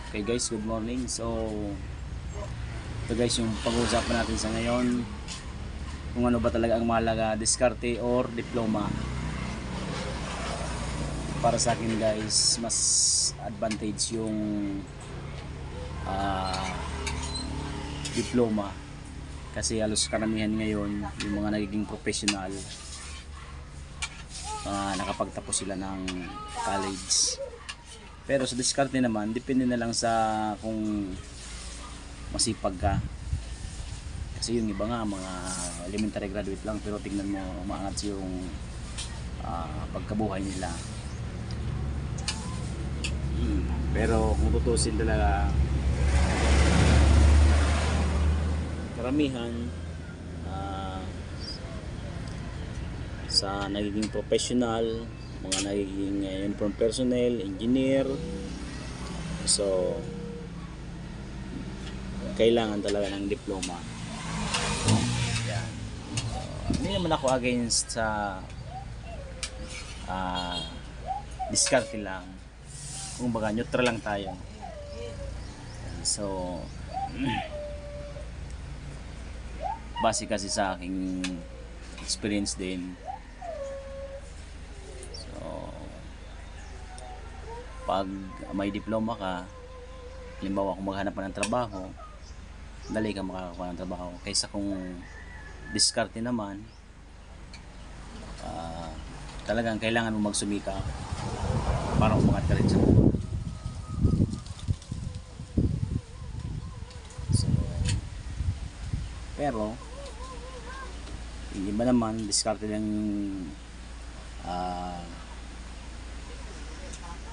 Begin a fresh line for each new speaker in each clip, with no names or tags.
Okay guys, good morning. So ito guys yung pag-uusapan natin sa ngayon, kung ano ba talaga ang mahalaga, diskarte or diploma. Para sa akin guys, mas advantage yung diploma, kasi halos karamihan ngayon yung mga nagiging professional, nakapagtapos sila ng college. Pero sa diskarte naman, depende na lang sa kung masipag ka. Kasi yung iba nga, mga elementary graduate lang, pero tingnan mo, umaangat yung pagkabuhay nila. Pero kung tutusin talaga, karamihan sa nagiging professional, mga nagiging uniform personnel, engineer, so kailangan talaga ng diploma. Yan. Hindi naman ako against sa diskarte lang, kung baga neutral lang tayo. So base kasi sa aking experience din, pag may diploma ka, halimbawa kung maghanap ka ng trabaho, dali ka makakakuha ng trabaho. Kaysa kung diskarte naman, talagang kailangan mo magsumika para umangat ka rin sa buhay. So, pero yung iba naman, diskarte lang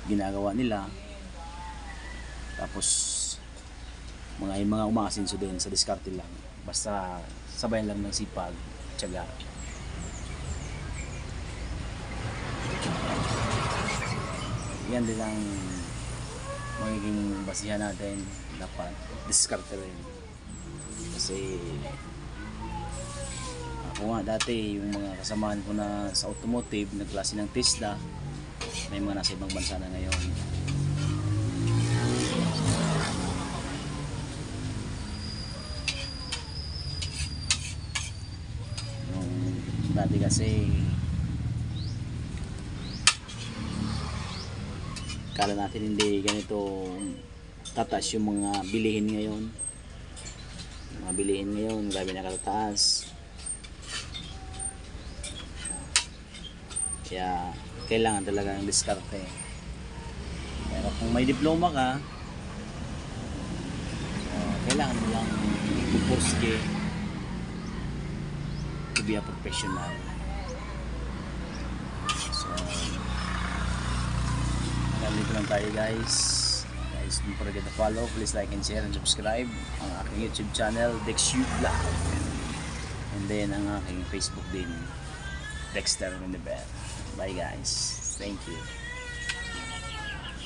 ginagawa nila, tapos yung mga umaasinso din sa diskarte lang, basta sabayan lang ng sipag, tiyaga. Yan din ang magiging basihan natin, dapat diskarte rin. Kasi ako nga dati, yung mga kasamahan ko na sa automotive, nagklase ng Tesla, may mga nasa ibang bansa na ngayon. Yung dati kasi kala natin hindi ganito tataas yung mga bilihin ngayon. Yung mga bilihin ngayon, grabe na katataas. Kaya kailangan talaga ng diskarte. Pero kung may diploma ka, kailangan mo lang pupursige to be a professional. So dito lang tayo guys. Don't forget to follow, please like and share and subscribe ang aking YouTube channel, Dexu Vlog, and then ang aking Facebook din, Dexter Mendeber. Bye guys. Thank you.